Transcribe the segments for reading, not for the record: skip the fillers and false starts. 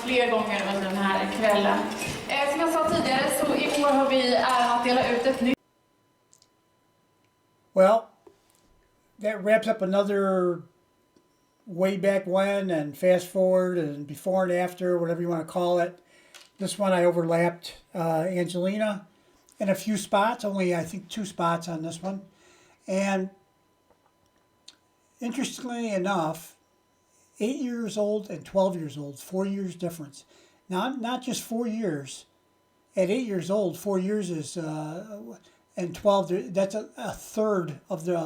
fler gånger under den här kvällen. Som jag sa tidigare så i år har vi äran att dela ut ett nytt. Well, that wraps up another way back when and fast forward and before and after, whatever you want to call it. This one I overlapped Angelina in a few spots, only I think 2 spots on this one. And interestingly enough, 8 years old and 12 years old, 4 years difference. Now, not just 4 years. At 8 years old, 4 years is, and 12, that's a third of the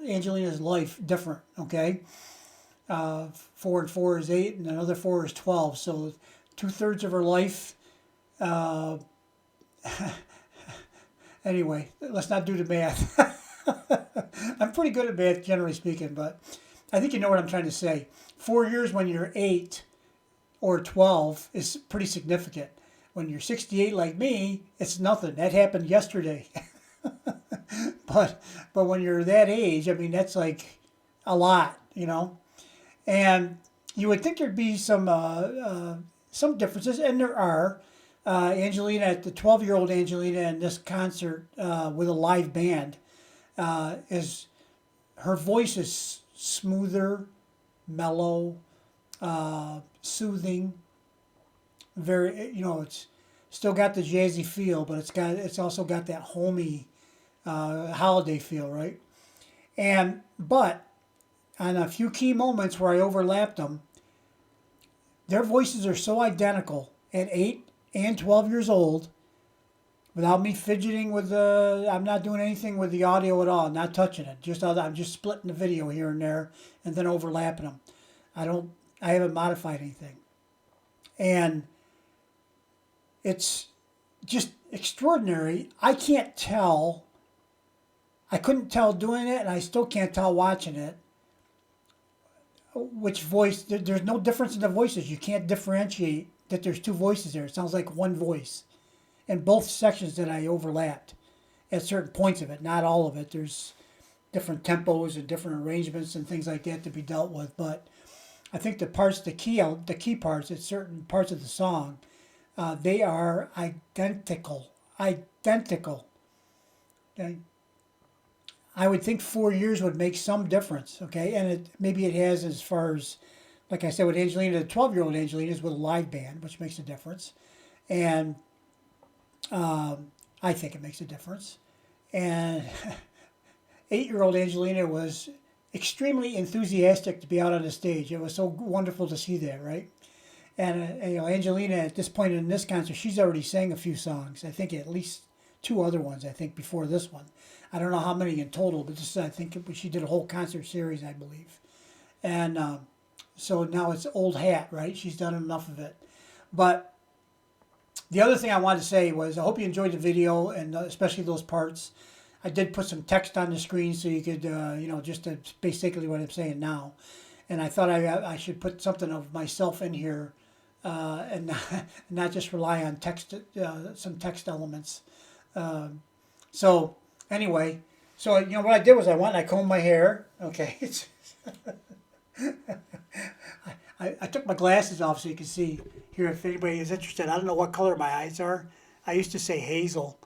Angelina's life different, okay? 4 and 4 is 8, and another 4 is 12. So 2/3 of her life. Anyway, let's not do the math. I'm pretty good at math, generally speaking, but I think you know what I'm trying to say. 4 years when you're 8 or 12 is pretty significant. When you're 68 like me, it's nothing. That happened yesterday. but when you're that age, I mean, that's like a lot, you know. And you would think there'd be some differences, and there are. Angelina, the 12-year-old Angelina in this concert with a live band, is her voice is smoother, mellow, soothing. Very, you know, it's still got the jazzy feel, but it's also got that homey holiday feel, right? But on a few key moments where I overlapped them, their voices are so identical at 8 and 12 years old, without me fidgeting with I'm not doing anything with the audio at all, not touching it. I'm just splitting the video here and there and then overlapping them. I haven't modified anything. And it's just extraordinary. I couldn't tell doing it, and I still can't tell watching it, which voice. There's no difference in the voices. You can't differentiate that there's 2 voices there. It sounds like one voice in both sections that I overlapped at certain points of it. Not all of it. There's different tempos and different arrangements and things like that to be dealt with. But I think the key parts at certain parts of the song, they are identical. Okay. I would think 4 years would make some difference, okay? And maybe it has, as far as, like I said, with Angelina, the 12-year-old Angelina is with a live band, which makes a difference. And I think it makes a difference. And 8-year-old Angelina was extremely enthusiastic to be out on the stage. It was so wonderful to see that, right? And you know, Angelina, at this point in this concert, she's already sang a few songs. I think at least 2 other ones, I think, before this one. I don't know how many in total, but I think she did a whole concert series, I believe. And so now it's old hat, right? She's done enough of it. But the other thing I wanted to say was I hope you enjoyed the video, and especially those parts. I did put some text on the screen so you could, you know, just basically what I'm saying now. And I thought I should put something of myself in here and not just rely on text, some text elements. So anyway, so you know what I did was I combed my hair. Okay, I took my glasses off so you can see here if anybody is interested. I don't know what color my eyes are. I used to say hazel.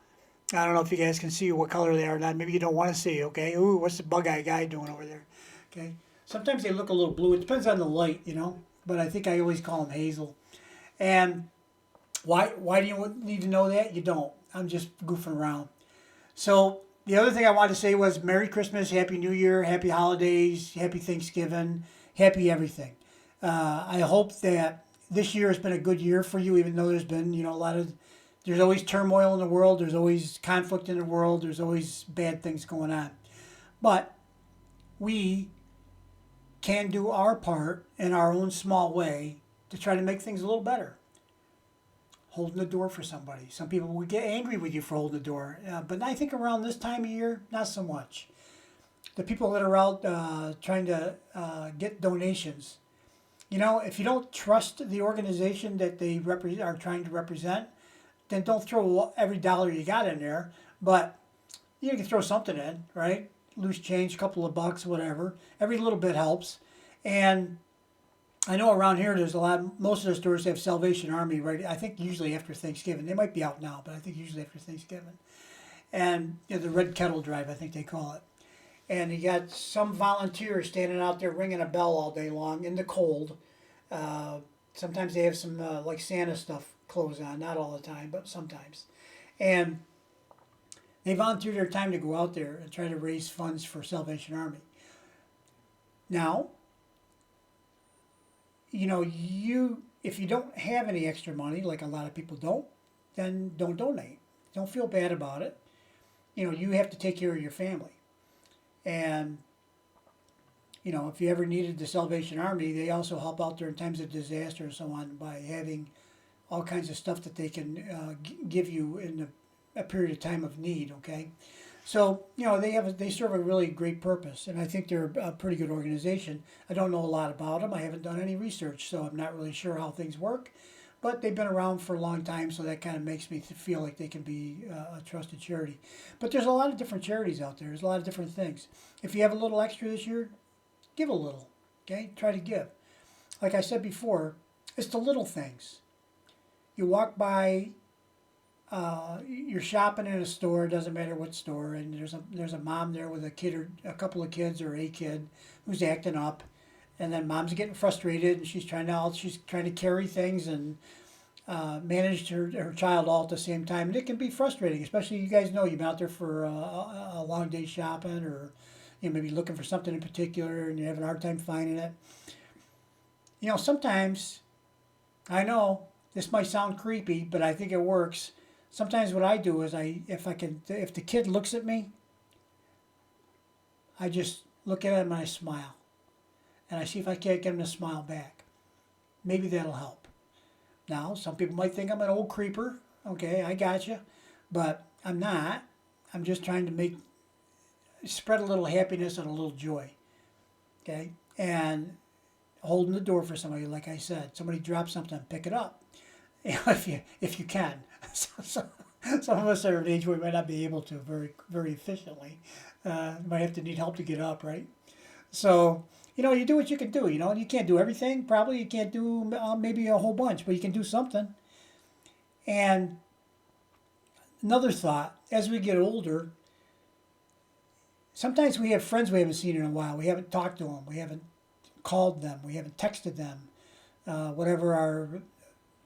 I don't know if you guys can see what color they are or not. Maybe you don't want to see, okay? Ooh, what's the bug-eye guy doing over there? Okay. Sometimes they look a little blue. It depends on the light, you know. But I think I always call them hazel. And why do you need to know that? You don't. I'm just goofing around. So the other thing I wanted to say was Merry Christmas, Happy New Year, Happy Holidays, Happy Thanksgiving, Happy everything. I hope that this year has been a good year for you, even though there's been, you know, there's always turmoil in the world. There's always conflict in the world. There's always bad things going on. But we can do our part in our own small way to try to make things a little better. Holding the door for somebody. Some people would get angry with you for holding the door. But I think around this time of year, not so much. The people that are out trying to get donations, you know, if you don't trust the organization that they are trying to represent, then don't throw every dollar you got in there. But you can throw something in, right? Loose change, a couple of bucks, whatever. Every little bit helps. And I know around here there's a lot. Most of the stores have Salvation Army right. I think usually after Thanksgiving. They might be out now, but I think usually after Thanksgiving. And the Red Kettle Drive, I think they call it. And you got some volunteers standing out there ringing a bell all day long in the cold. Uh, Sometimes they have some like Santa stuff clothes on, not all the time, but sometimes. And they volunteer their time to go out there and try to raise funds for Salvation Army. Now, you if you don't have any extra money, like a lot of people don't, then don't donate. Don't feel bad about it. You have to take care of your family. And if you ever needed the Salvation Army, they also help out there in times of disaster and so on by having all kinds of stuff that they can give you in a period of time of need. Okay, so they serve a really great purpose, and I think they're a pretty good organization. I don't know a lot about them. I haven't done any research, so I'm not really sure how things work. But they've been around for a long time, so that kind of makes me feel like they can be a trusted charity. But there's a lot of different charities out there. There's a lot of different things. If you have a little extra this year, give a little. Okay, try to give. Like I said before, it's the little things. You walk by, you're shopping in a store. It doesn't matter what store, and there's a mom there with a kid or a couple of kids or a kid who's acting up. And then mom's getting frustrated, and she's trying to carry things and manage her child all at the same time. And it can be frustrating, especially you guys know you've been out there for a long day shopping, or maybe looking for something in particular, and you're having a hard time finding it. Sometimes, I know this might sound creepy, but I think it works. Sometimes what I do is if the kid looks at me, I just look at him and I smile. And I see if I can't get him to smile back. Maybe that'll help. Now, some people might think I'm an old creeper. Okay, I got you. But I'm not. I'm just trying to spread a little happiness and a little joy. Okay? And holding the door for somebody, like I said. Somebody drops something, pick it up. If you can. Some of us are at an age where we might not be able to very, very efficiently. Might have to need help to get up, right? So, you do what you can do, and you can't do everything. Probably you can't do maybe a whole bunch, but you can do something. And another thought, as we get older, sometimes we have friends we haven't seen in a while. We haven't talked to them. We haven't called them. We haven't texted them. Whatever our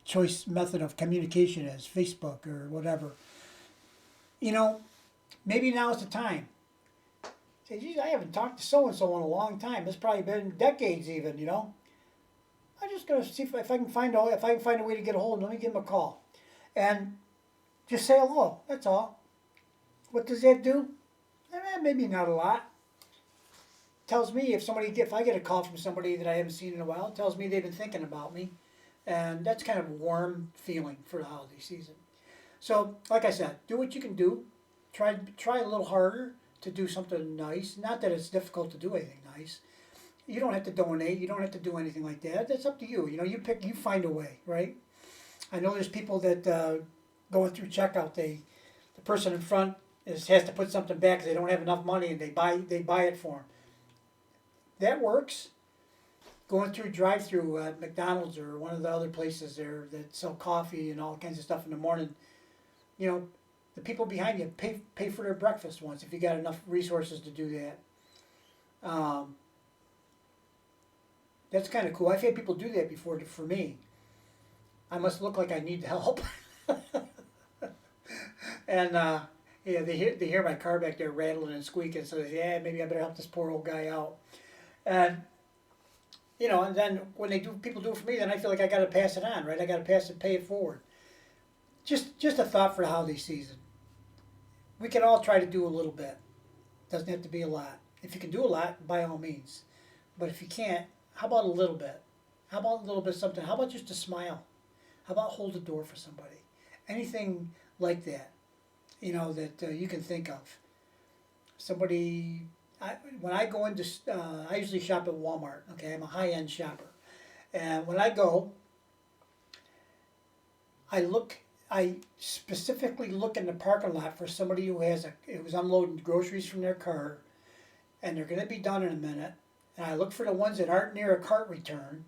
choice method of communication is, Facebook or whatever. Maybe now's the time. Say, geez, I haven't talked to so-and-so in a long time. It's probably been decades even, I'm just going to see if I can find a way to get a hold of them. Let me give them a call. And just say hello. That's all. What does that do? Maybe not a lot. Tells me if I get a call from somebody that I haven't seen in a while, it tells me they've been thinking about me. And that's kind of a warm feeling for the holiday season. So, like I said, do what you can do. Try a little harder to do something nice. Not that it's difficult to do anything nice. You don't have to donate. You don't have to do anything like that. That's up to you. You find a way, right? I know there's people that going through checkout, the person in front has to put something back because they don't have enough money, and they buy it for them. That works. Going through drive-through at McDonald's or one of the other places there that sell coffee and all kinds of stuff in the morning, the people behind you pay for their breakfast once if you got enough resources to do that. That's kind of cool. I've had people do that before for me. I must look like I need help. And they hear my car back there rattling and squeaking, so they say, maybe I better help this poor old guy out. And and then when people do it for me, then I feel like I got to pass it on, right? I got to pay it forward. Just a thought for the holiday season. We can all try to do a little bit. Doesn't have to be a lot. If you can do a lot, by all means. But if you can't, how about a little bit? How about a little bit of something? How about just a smile? How about hold the door for somebody? Anything like that, that you can think of. Somebody, when I go into, I usually shop at Walmart. Okay, I'm a high-end shopper. And when I go, I specifically look in the parking lot for somebody who's unloading groceries from their car, and they're going to be done in a minute. And I look for the ones that aren't near a cart return,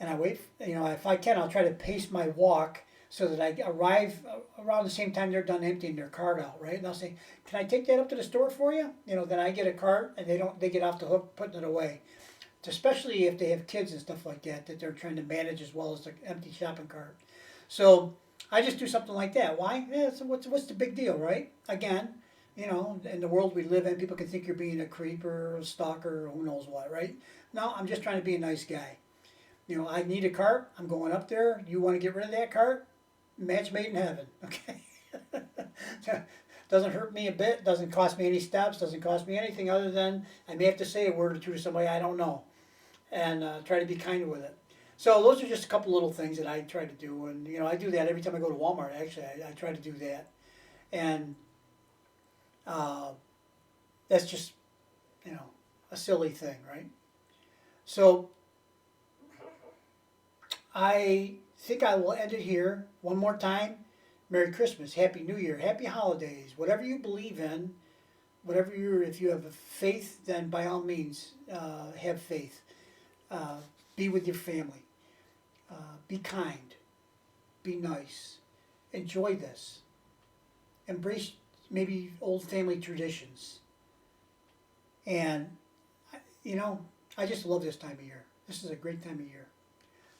and I wait. You know, if I can, I'll try to pace my walk so that I arrive around the same time they're done emptying their cart out, right? And I'll say, "Can I take that up to the store for you?" You know, then I get a cart, and they get off the hook putting it away. Especially if they have kids and stuff like that they're trying to manage as well as the empty shopping cart. So I just do something like that. Why? Yeah, so what's the big deal, right? Again, you know, in the world we live in, people can think you're being a creeper, a stalker, or who knows what, right? No, I'm just trying to be a nice guy. You know, I need a cart. I'm going up there. You want to get rid of that cart? Match made in heaven, okay? Doesn't hurt me a bit. Doesn't cost me any steps. Doesn't cost me anything other than I may have to say a word or two to somebody I don't know, and try to be kind with it. So those are just a couple little things that I try to do, and you know I do that every time I go to Walmart. Actually, I try to do that, and that's just you know a silly thing, right? So I think I will end it here. One more time. Merry Christmas, Happy New Year, Happy Holidays, whatever you believe in, whatever if you have a faith, then by all means have faith. Be with your family. Be kind. Be nice. Enjoy this. Embrace maybe old family traditions. And, you know, I just love this time of year. This is a great time of year.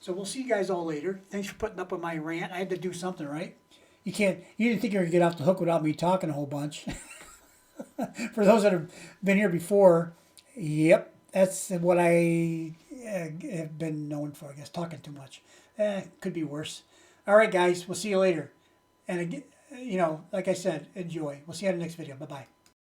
So we'll see you guys all later. Thanks for putting up with my rant. I had to do something, right? You didn't think you were going to get off the hook without me talking a whole bunch. For those that have been here before, yep, that's what I have been known for, I guess, talking too much. Could be worse. All right, guys, we'll see you later. And, again, you know, like I said, enjoy. We'll see you in the next video. Bye-bye.